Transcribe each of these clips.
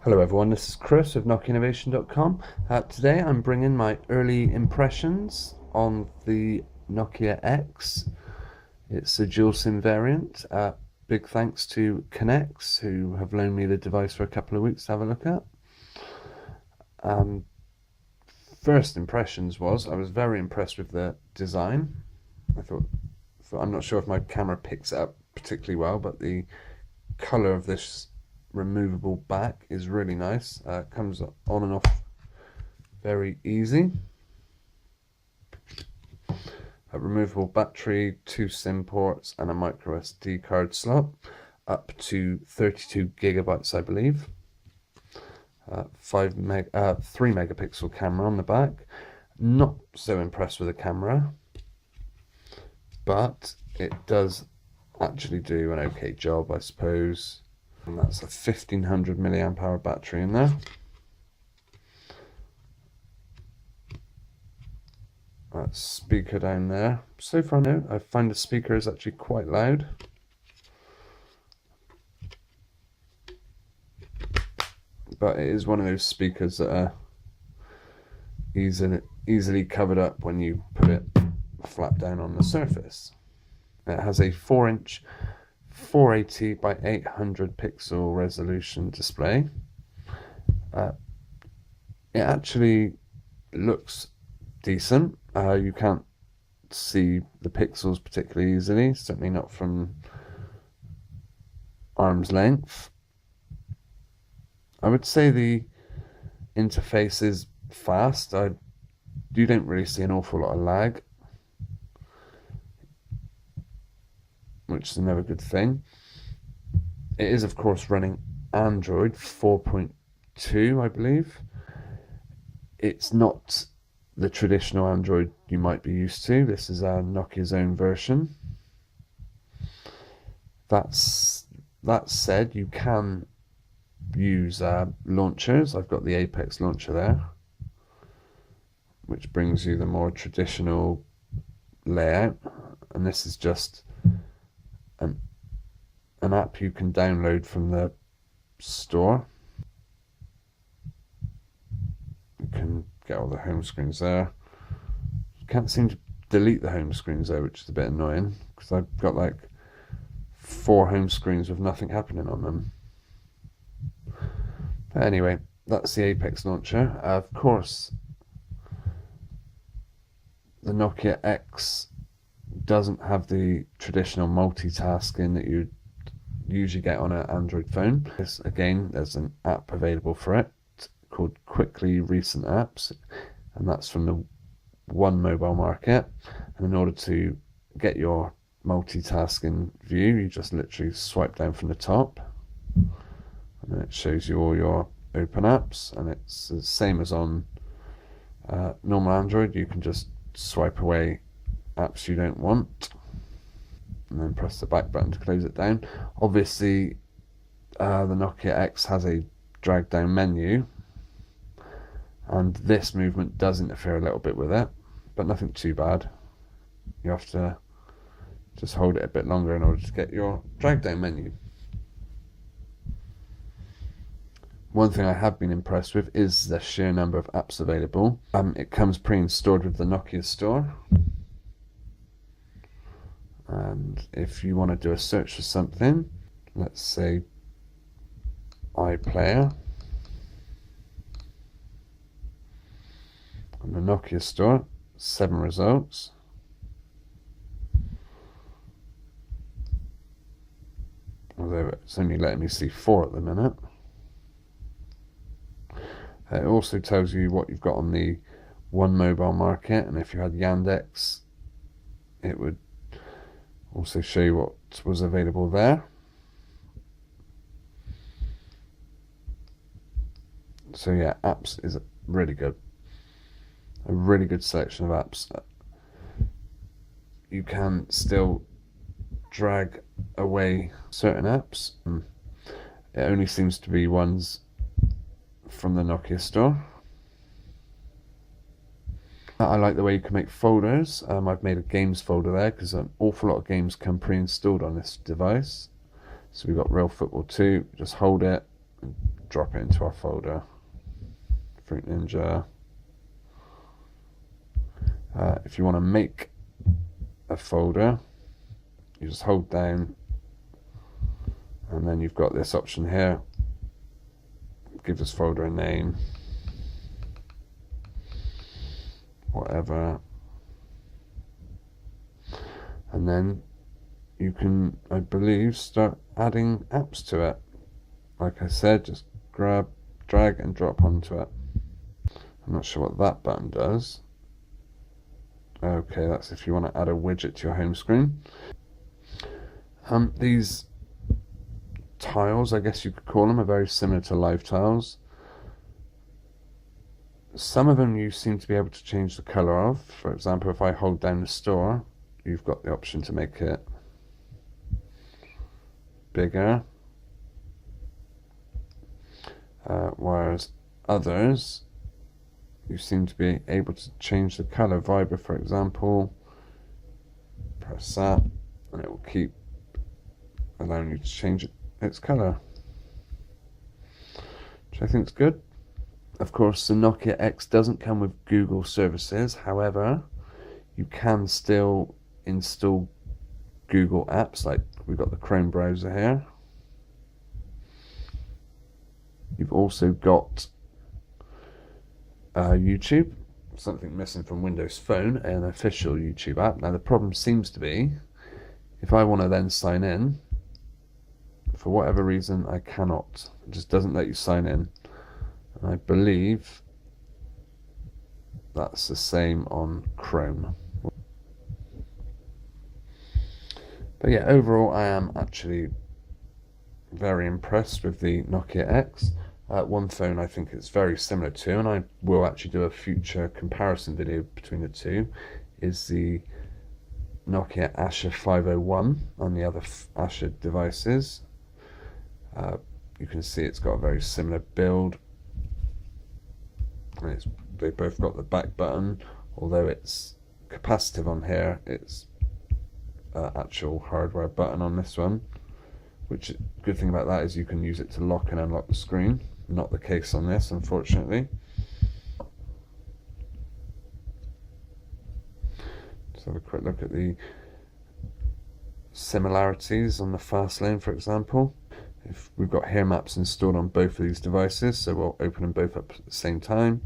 Hello everyone, this is Chris of NokiaInnovation.com. Today I'm bringing my early impressions on the Nokia X. It's a dual SIM variant. Big thanks to X, who have loaned me the device for a couple of weeks to have a look at. First impressions was I was very impressed with the design. I'm not sure if my camera picks it up particularly well, but the colour of this removable back is really nice. Comes on and off very easy. A removable battery, 2 SIM ports and a micro SD card slot, up to 32 gigabytes I believe. 3 megapixel camera on the back. Not so impressed with the camera, but it does actually do an okay job, I suppose. And that's a 1500 milliamp hour battery in there. Speaker down there. So far no, I find the speaker is actually quite loud. But it is one of those speakers that are easily covered up when you put it flat down on the surface. It has a 4-inch 480 by 800 pixel resolution display. It actually looks decent. You can't see the pixels particularly easily, certainly not from arm's length. I would say the interface is fast. You don't really see an awful lot of lag, which is another good thing. It is of course running Android 4.2, I believe. It's not the traditional Android you might be used to. This is Nokia's own version. That said, you can use launchers. I've got the Apex launcher there, which brings you the more traditional layout, and this is just an app you can download from the store. You can get all the home screens there. Can't seem to delete the home screens though, which is a bit annoying because I've got like 4 home screens with nothing happening on them. But anyway, that's the Apex launcher. Of course, the Nokia X doesn't have the traditional multitasking that you usually get on an Android phone. Again, there's an app available for it called Quickly Recent Apps, and that's from the One mobile market. And in order to get your multitasking view, you just literally swipe down from the top, and then it shows you all your open apps, and it's the same as on normal Android. You can just swipe away apps you don't want and then press the back button to close it down. Obviously the Nokia X has a drag down menu, and this movement does interfere a little bit with it, but nothing too bad. You have to just hold it a bit longer in order to get your drag down menu. One thing I have been impressed with is the sheer number of apps available. It comes pre-installed with the Nokia Store, and if you want to do a search for something, let's say iPlayer, on the Nokia Store, 7 results. Although it's only letting me see 4 at the minute. It also tells you what you've got on the One mobile market, and if you had Yandex, it would also show you what was available there. So yeah, apps is really good. A really good selection of apps. You can still drag away certain apps. It only seems to be ones from the Nokia Store. I like the way you can make folders. I've made a games folder there because an awful lot of games come pre-installed on this device. So we've got Real Football 2, just hold it, drop it into our folder. Fruit Ninja. If you want to make a folder, you just hold down, and then you've got this option here. Give this folder a name, whatever, and then you can, I believe, start adding apps to it. Like I said, just grab, drag and drop onto it. I'm not sure what that button does. Okay, that's if you want to add a widget to your home screen. These tiles, I guess you could call them, are very similar to live tiles. Some of them you seem to be able to change the color of. For example, if I hold down the store, you've got the option to make it bigger, whereas others you seem to be able to change the color. Viber, for example, press that and it will keep allowing you to change its color, which I think is good. Of course, the Nokia X doesn't come with Google services. However, you can still install Google apps, like we've got the Chrome browser here. You've also got YouTube, something missing from Windows Phone, an official YouTube app. Now the problem seems to be, if I want to then sign in, for whatever reason I cannot. It just doesn't let you sign in. And I believe that's the same on Chrome. But yeah, overall I am actually very impressed with the Nokia X. One phone I think it's very similar to, and I will actually do a future comparison video between the two, is the Nokia Asha 501 on the other Asha devices. You can see it's got a very similar build, and they both got the back button, although it's capacitive on here, it's actual hardware button on this one. Which, good thing about that is you can use it to lock and unlock the screen. Not the case on this, unfortunately. Let's have a quick look at the similarities on the fast lane, for example. If we've got hair maps installed on both of these devices, so we'll open them both up at the same time.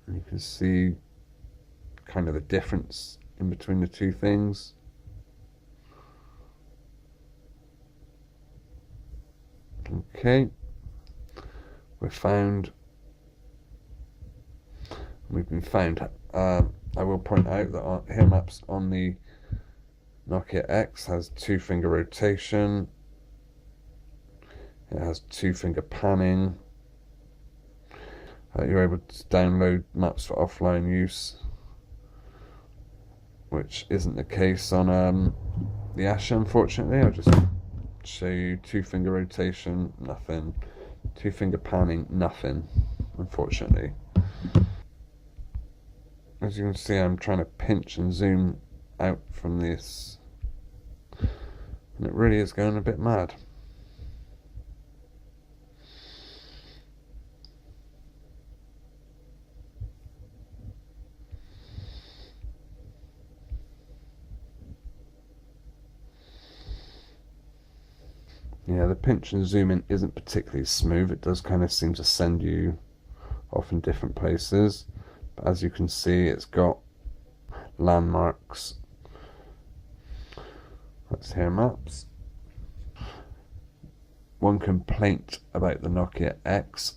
And you can see kind of the difference in between the two things. Okay, we've been found. I will point out that our hair maps on the Nokia X has 2-finger rotation. It has 2-finger panning. You're able to download maps for offline use, which isn't the case on the Asha, unfortunately. I'll just show you 2-finger rotation, nothing. 2-finger panning, nothing, unfortunately. As you can see, I'm trying to pinch and zoom out from this, and it really is going a bit mad. Yeah, the pinch and zoom in isn't particularly smooth. It does kind of seem to send you off in different places. But as you can see, it's got landmarks. That's hair maps. One complaint about the Nokia X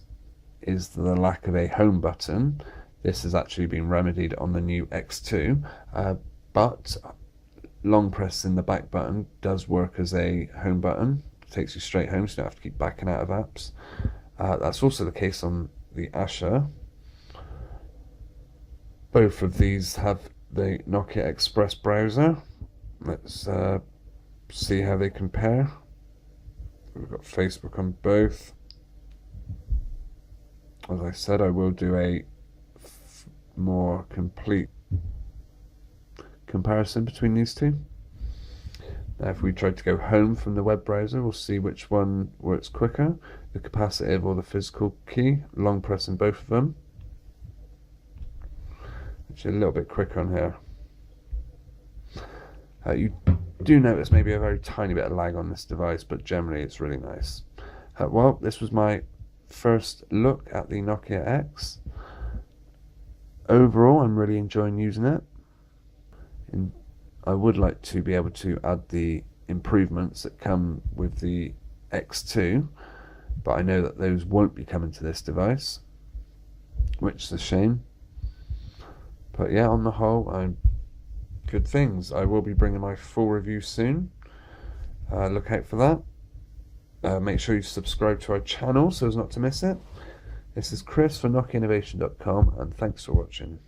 is the lack of a home button. This has actually been remedied on the new X2, but long pressing the back button does work as a home button. It takes you straight home, so you don't have to keep backing out of apps. That's also the case on the Asha. Both of these have the Nokia Express browser. Let's see how they compare. We've got Facebook on both. As I said, I will do a more complete comparison between these two. Now if we try to go home from the web browser, we'll see which one works quicker. the capacitive or the physical key, long pressing both of them. Actually a little bit quicker on here. You do notice maybe a very tiny bit of lag on this device, but generally it's really nice. Well, this was my first look at the Nokia X. Overall, I'm really enjoying using it. And I would like to be able to add the improvements that come with the X2, but I know that those won't be coming to this device, which is a shame. But yeah, on the whole, good things. I will be bringing my full review soon. Look out for that. Make sure you subscribe to our channel so as not to miss it. This is Chris for NokiaInnovation.com, and thanks for watching.